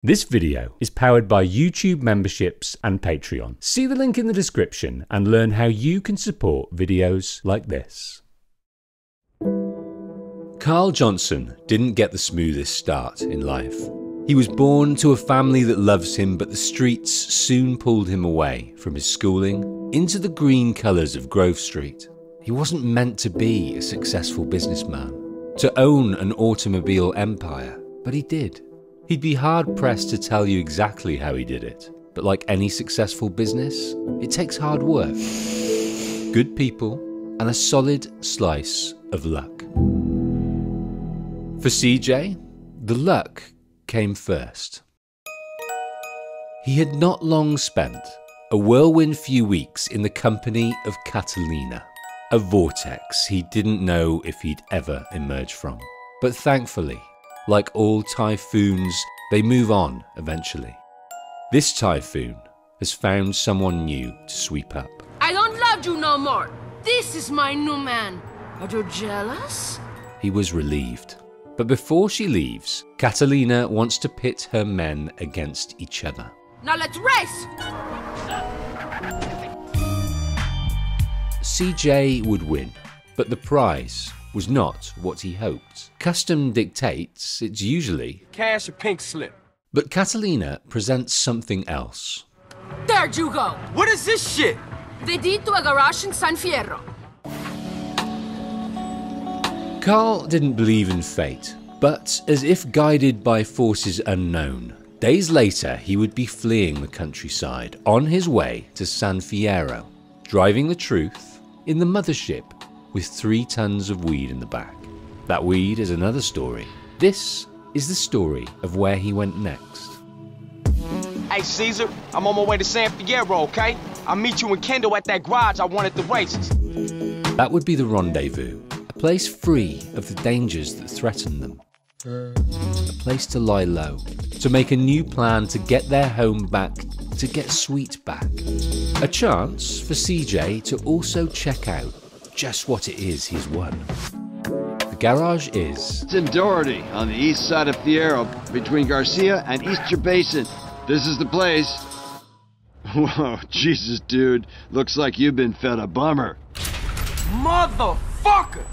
This video is powered by YouTube memberships and Patreon. See the link in the description and learn how you can support videos like this. Carl Johnson didn't get the smoothest start in life. He was born to a family that loves him, but the streets soon pulled him away from his schooling into the green colours of Grove Street. He wasn't meant to be a successful businessman, to own an automobile empire, but he did. He'd be hard-pressed to tell you exactly how he did it, but like any successful business, it takes hard work, good people, and a solid slice of luck. For CJ, the luck came first. He had not long spent a whirlwind few weeks in the company of Catalina, a vortex he didn't know if he'd ever emerge from. But thankfully, like all typhoons, they move on eventually. This typhoon has found someone new to sweep up. I don't love you no more. This is my new man. Are you jealous? He was relieved. But before she leaves, Catalina wants to pit her men against each other. Now let's race! CJ would win, but the prize was not what he hoped. Custom dictates it's usually cash or pink slip. But Catalina presents something else. There you go! What is this shit? The deed to a garage in San Fierro. Carl didn't believe in fate, but as if guided by forces unknown, days later he would be fleeing the countryside on his way to San Fierro, driving the truth in the mothership with 3 tons of weed in the back. That weed is another story. This is the story of where he went next. Hey Cesar, I'm on my way to San Fierro, okay? I'll meet you in Kendl at that garage I won at the races. That would be the rendezvous, a place free of the dangers that threaten them. A place to lie low, to make a new plan to get their home back, to get Sweet back. A chance for CJ to also check out just what it is he's won. The garage is... It's in Doherty, on the east side of Fierro, between Garcia and Easter Basin. This is the place. Whoa, Jesus, dude. Looks like you've been fed a bummer. Motherfucker!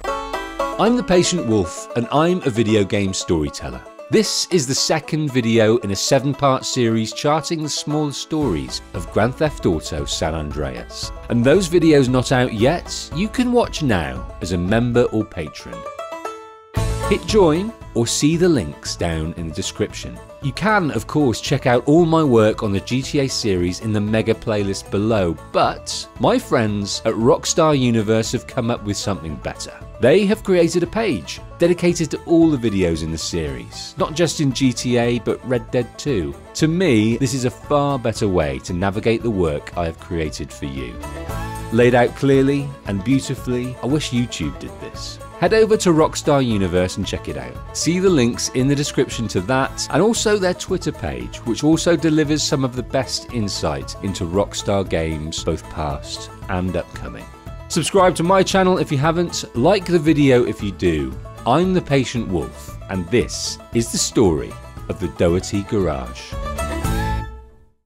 I'm the Patient Wolf, and I'm a video game storyteller. This is the second video in a 7-part series charting the smaller stories of Grand Theft Auto San Andreas. And those videos not out yet, you can watch now as a member or patron. Hit join or see the links down in the description. You can, of course, check out all my work on the GTA series in the mega playlist below, but my friends at Rockstar Universe have come up with something better. They have created a page dedicated to all the videos in the series, not just in GTA, but Red Dead 2. To me, this is a far better way to navigate the work I have created for you. Laid out clearly and beautifully, I wish YouTube did this. Head over to Rockstar Universe and check it out. See the links in the description to that, and also their Twitter page, which also delivers some of the best insight into Rockstar games, both past and upcoming. Subscribe to my channel if you haven't, like the video if you do. I'm the Patient Wolf, and this is the story of the Doherty Garage.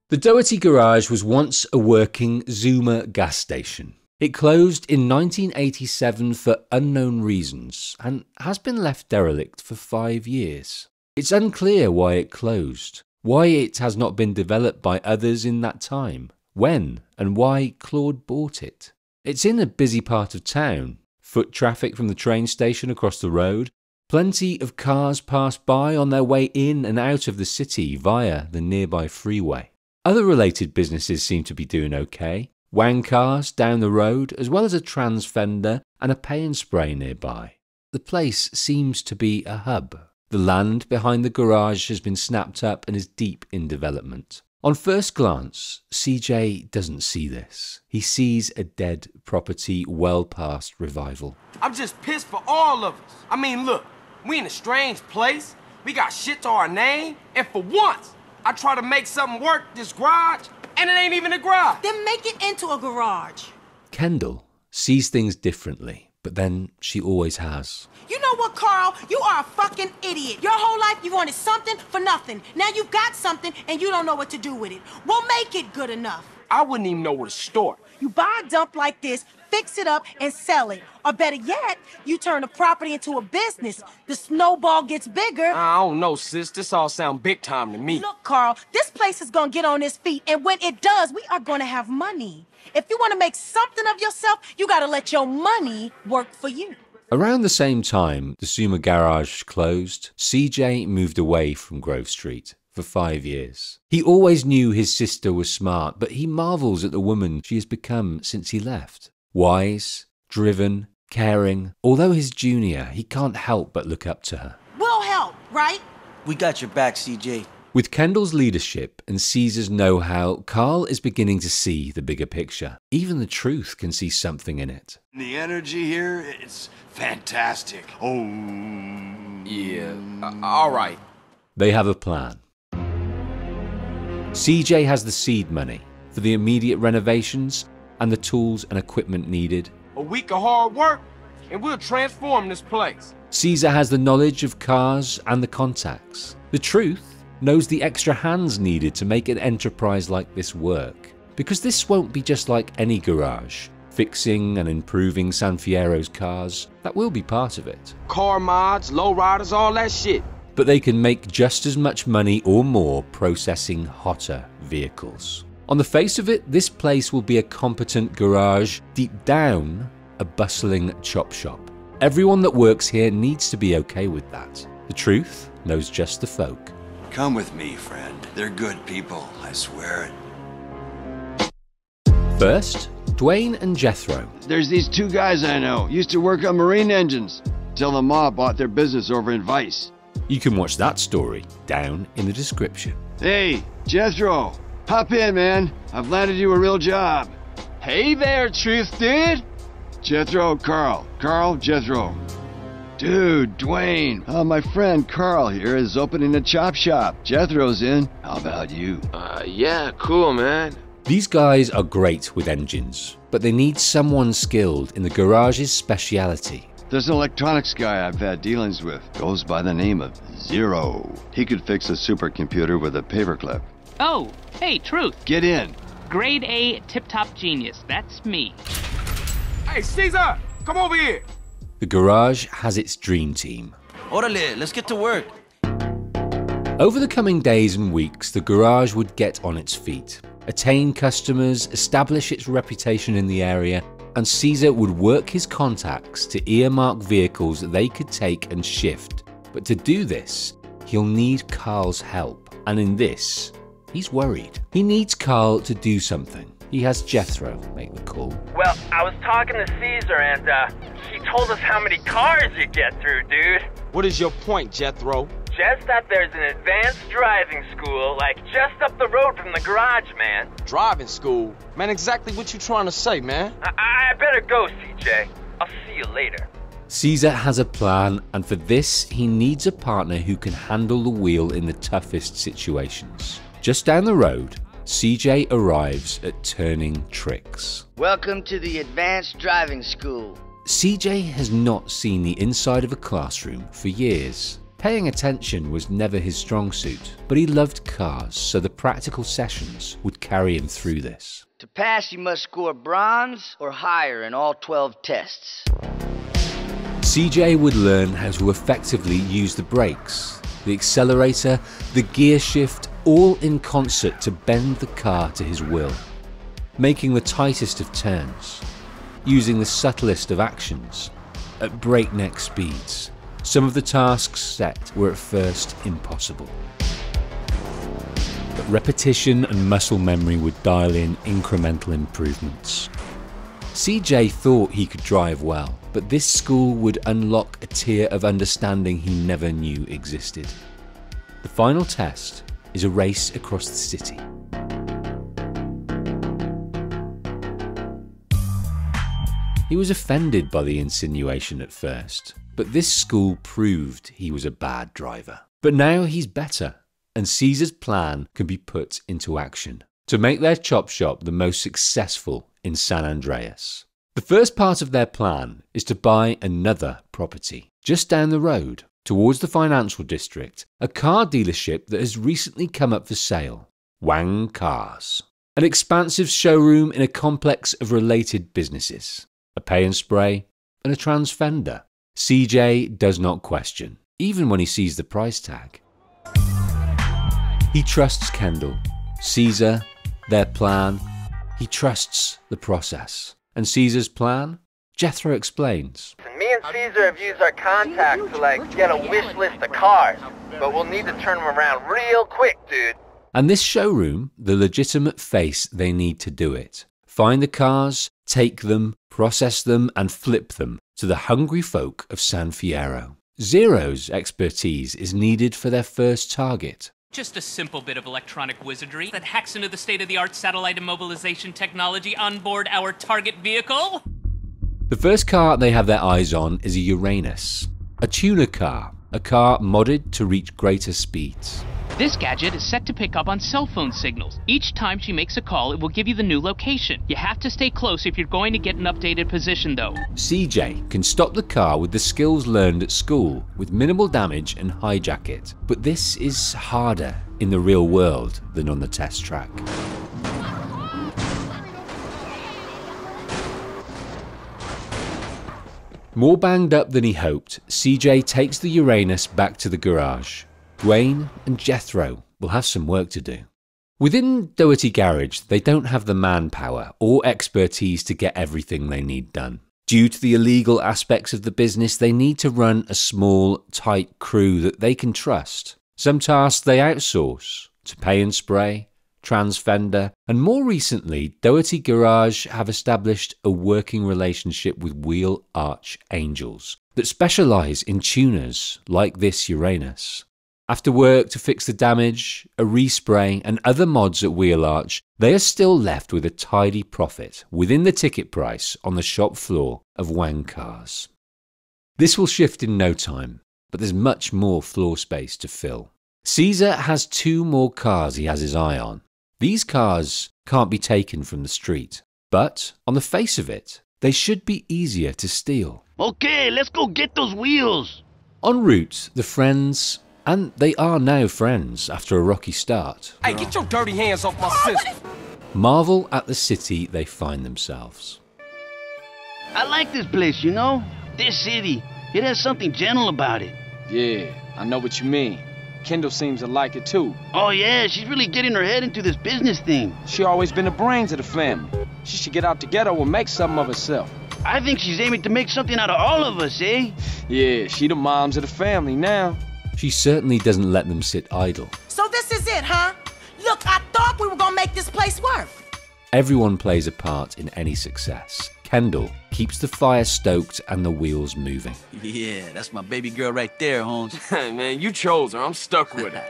The Doherty Garage was once a working Zuma gas station. It closed in 1987 for unknown reasons and has been left derelict for 5 years. It's unclear why it closed, why it has not been developed by others in that time, when and why Claude bought it. It's in a busy part of town, foot traffic from the train station across the road, plenty of cars pass by on their way in and out of the city via the nearby freeway. Other related businesses seem to be doing okay. Wang Cars down the road, as well as a trans fender and a pay and spray nearby. The place seems to be a hub. The land behind the garage has been snapped up and is deep in development. On first glance, CJ doesn't see this. He sees a dead property well past revival. I'm just pissed for all of us. I mean, look, we in a strange place. We got shit to our name. And for once, I try to make something work this garage, and it ain't even a garage. Then make it into a garage. Kendl sees things differently. but then she always has. You know what, Carl? You are a fucking idiot. Your whole life you wanted something for nothing. Now you've got something and you don't know what to do with it. We'll make it good enough. I wouldn't even know where to start. You buy a dump like this, fix it up, and sell it. Or better yet, you turn the property into a business. The snowball gets bigger. I don't know, sis. This all sound big time to me. Look, Carl, this place is gonna get on its feet, and when it does, we are gonna have money. If you want to make something of yourself, you gotta let your money work for you. Around the same time the Suma garage closed, CJ moved away from Grove Street for 5 years. He always knew his sister was smart, but he marvels at the woman she has become since he left. Wise, driven, caring. Although his junior, he can't help but look up to her. We'll help, right? We got your back, CJ. With Kendl's leadership and Cesar's know-how, Carl is beginning to see the bigger picture. Even the truth can see something in it. The energy here, it's fantastic. Oh. Yeah, all right. They have a plan. CJ has the seed money for the immediate renovations and the tools and equipment needed. A week of hard work, and we'll transform this place. Cesar has the knowledge of cars and the contacts. The truth knows the extra hands needed to make an enterprise like this work. Because this won't be just like any garage, fixing and improving San Fierro's cars. That will be part of it. Car mods, lowriders, all that shit. But they can make just as much money or more processing hotter vehicles. On the face of it, this place will be a competent garage, deep down, a bustling chop shop. Everyone that works here needs to be okay with that. The truth knows just the folk. Come with me, friend. They're good people, I swear it. First, Dwayne and Jethro. There's these two guys I know. Used to work on marine engines. Till the mob bought their business over in Vice. You can watch that story down in the description. Hey, Jethro. Hop in, man. I've landed you a real job. Hey there, Truth Dude. Jethro, Carl. Carl, Jethro. Dude, Dwayne. My friend Carl here is opening a chop shop. Jethro's in. How about you? Yeah, cool, man. These guys are great with engines, but they need someone skilled in the garage's speciality. There's an electronics guy I've had dealings with. Goes by the name of Zero. He could fix a supercomputer with a paperclip. Oh, hey, Truth. Get in. Grade A tip-top genius. That's me. Hey, Cesar, come over here. The garage has its dream team. Orale, let's get to work. Over the coming days and weeks, the garage would get on its feet, attain customers, establish its reputation in the area, and Cesar would work his contacts to earmark vehicles that they could take and shift. But to do this, he'll need Carl's help, and in this, he's worried. He needs Carl to do something. He has Jethro make the call. Well, I was talking to Cesar and, he told us how many cars you get through, dude. What is your point, Jethro? Just that there's an advanced driving school, like, just up the road from the garage, man. Driving school? Man, exactly what you trying to say, man? I better go, CJ. I'll see you later. Cesar has a plan, and for this, he needs a partner who can handle the wheel in the toughest situations. Just down the road, CJ arrives at Turning Tricks. Welcome to the Advanced Driving School. CJ has not seen the inside of a classroom for years. Paying attention was never his strong suit, but he loved cars, so the practical sessions would carry him through this. To pass, you must score bronze or higher in all 12 tests. CJ would learn how to effectively use the brakes, the accelerator, the gear shift, all in concert to bend the car to his will, making the tightest of turns, using the subtlest of actions, at breakneck speeds. Some of the tasks set were at first impossible. But repetition and muscle memory would dial in incremental improvements. CJ thought he could drive well, but this school would unlock a tier of understanding he never knew existed. The final test is a race across the city. He was offended by the insinuation at first, but this school proved he was a bad driver. But now he's better, and Cesar's plan can be put into action to make their chop shop the most successful in San Andreas. The first part of their plan is to buy another property just down the road towards the financial district, a car dealership that has recently come up for sale, Wang Cars. An expansive showroom in a complex of related businesses, a pay and spray and a trans fender. CJ does not question, even when he sees the price tag. He trusts Kendl, Cesar, their plan. He trusts the process. And Cesar's plan? Jethro explains. Me and Cesar have used our contacts to get a wish list of cars, but we'll need to turn them around real quick, dude. And this showroom, the legitimate face they need to do it. Find the cars, take them, process them and flip them to the hungry folk of San Fierro. Zero's expertise is needed for their first target. Just a simple bit of electronic wizardry that hacks into the state-of-the-art satellite immobilization technology on board our target vehicle. The first car they have their eyes on is a Uranus, a tuner car, a car modded to reach greater speeds. This gadget is set to pick up on cell phone signals. Each time she makes a call, it will give you the new location. You have to stay close if you're going to get an updated position, though. CJ can stop the car with the skills learned at school, with minimal damage and hijack it. But this is harder in the real world than on the test track. More banged up than he hoped, CJ takes the Uranus back to the garage. Dwayne and Jethro will have some work to do. Within Doherty Garage, they don't have the manpower or expertise to get everything they need done. Due to the illegal aspects of the business, they need to run a small, tight crew that they can trust. Some tasks they outsource to Pay and Spray, Trans Fender, and more recently, Doherty Garage have established a working relationship with Wheel Arch Angels that specialise in tuners like this Uranus. After work to fix the damage, a respray and other mods at Wheel Arch, they are still left with a tidy profit within the ticket price on the shop floor of Wang Cars. This will shift in no time, but there's much more floor space to fill. Cesar has 2 more cars he has his eye on. These cars can't be taken from the street, but on the face of it, they should be easier to steal. Okay, let's go get those wheels. En route, the friends, and they are now friends after a rocky start, Hey, get your dirty hands off my sister. marvel at the city they find themselves. I like this place, you know? This city. It has something gentle about it. Yeah, I know what you mean. Kendl seems to like it too. Oh yeah, she's really getting her head into this business thing. She always been the brains of the family. She should get out the ghetto and make something of herself. I think she's aiming to make something out of all of us, eh? Yeah, she the moms of the family now. She certainly doesn't let them sit idle. So this is it, huh? Look, I thought we were gonna make this place work. Everyone plays a part in any success. Kendl keeps the fire stoked and the wheels moving. Yeah, that's my baby girl right there, Holmes. Man, you chose her. I'm stuck with her.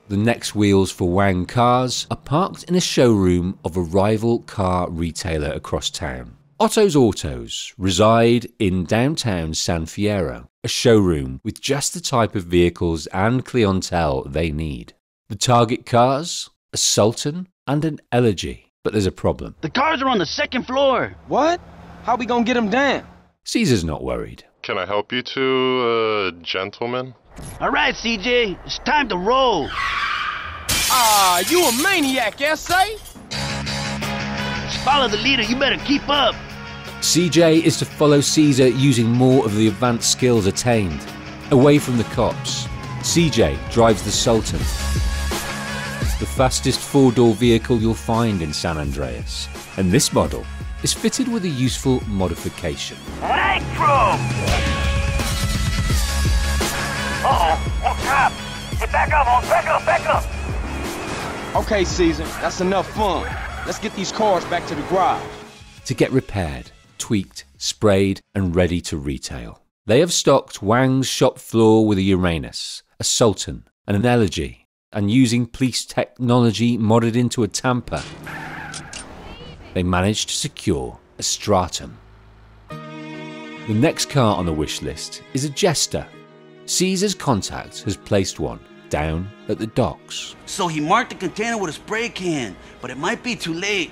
The next wheels for Wang Cars are parked in a showroom of a rival car retailer across town. Otto's Autos reside in downtown San Fierro, a showroom with just the type of vehicles and clientele they need. The target cars, a Sultan and an Elegy. But there's a problem. The cars are on the 2nd floor. What? How we gonna get them down? Caesar's not worried. Can I help you two, gentlemen? All right, CJ, it's time to roll. Ah, you a maniac, S.A.? Follow the leader, you better keep up. CJ is to follow Cesar using more of the advanced skills attained. Away from the cops, CJ drives the Sultan, the fastest 4-door vehicle you'll find in San Andreas. And this model is fitted with a useful modification. Nitro! Uh-oh, oh crap! Get back up, Holmes, back up! Okay, Cesar, that's enough fun. Let's get these cars back to the garage. To get repaired, tweaked, sprayed, and ready to retail. They have stocked Wang's shop floor with a Uranus, a Sultan, and an Elegy, and using police technology modded into a Tampa, they managed to secure a Stratum. The next car on the wish list is a Jester. Cesar's contact has placed one down at the docks. So he marked the container with a spray can, but it might be too late.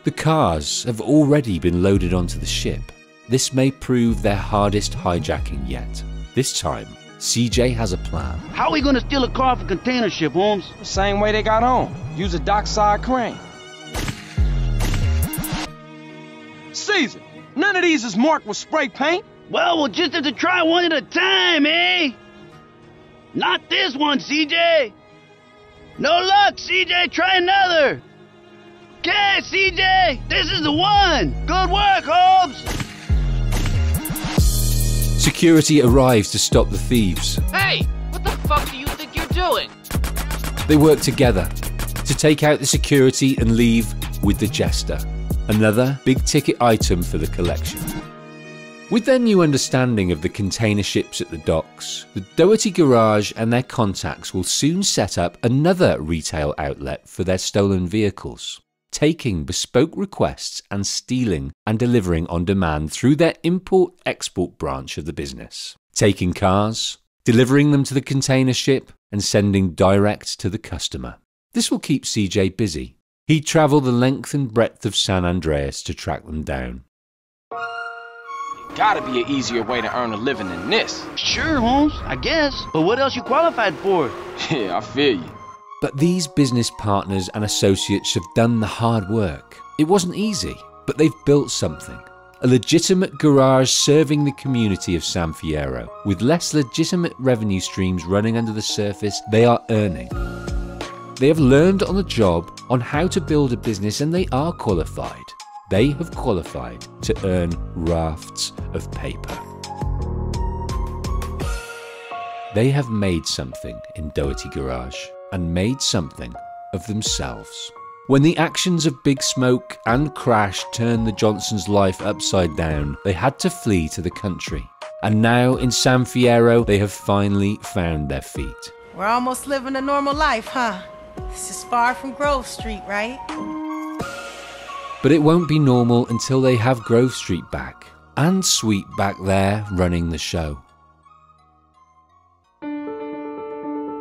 The cars have already been loaded onto the ship. This may prove their hardest hijacking yet. This time, CJ has a plan. How are we gonna steal a car from container ship, Holmes? The same way they got on. Use a dockside crane. Cesar, none of these is marked with spray paint. Well, we'll just have to try one at a time, eh? Not this one, CJ. No luck, CJ. Try another. Okay, CJ, this is the one. Good work, Holmes. Security arrives to stop the thieves. Hey, what the fuck do you think you're doing? They work together to take out the security and leave with the jester, another big-ticket item for the collection. With their new understanding of the container ships at the docks, the Doherty garage and their contacts will soon set up another retail outlet for their stolen vehicles, taking bespoke requests and stealing and delivering on demand through their import-export branch of the business, taking cars, delivering them to the container ship, and sending direct to the customer. This will keep CJ busy. He'd travel the length and breadth of San Andreas to track them down. Gotta be an easier way to earn a living than this. Sure, Holmes, I guess. But what else you qualified for? Yeah, I feel you. But these business partners and associates have done the hard work. It wasn't easy, but they've built something. A legitimate garage serving the community of San Fierro. With less legitimate revenue streams running under the surface, they are earning. They have learned on the job on how to build a business, and they are qualified. They have qualified to earn rafts of paper. They have made something in Doherty Garage, and made something of themselves. When the actions of Big Smoke and Crash turned the Johnsons' life upside down, they had to flee to the country. And now in San Fierro, they have finally found their feet. We're almost living a normal life, huh? This is far from Grove Street, right? But it won't be normal until they have Grove Street back, and Sweet back there running the show.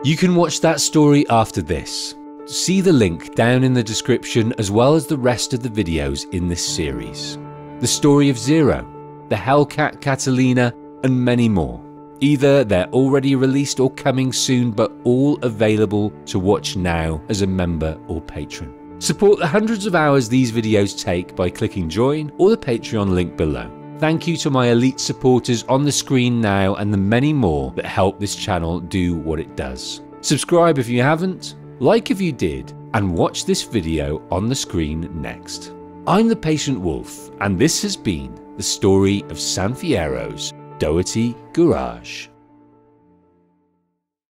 You can watch that story after this. See the link down in the description, as well as the rest of the videos in this series. The story of Zero, the Hellcat Catalina, and many more. Either they're already released or coming soon, but all available to watch now as a member or patron. Support the hundreds of hours these videos take by clicking join or the Patreon link below. Thank you to my elite supporters on the screen now, and the many more that help this channel do what it does. Subscribe if you haven't, like if you did, and watch this video on the screen next. I'm the Patient Wolf, and this has been the story of San Fierro's Doherty Garage.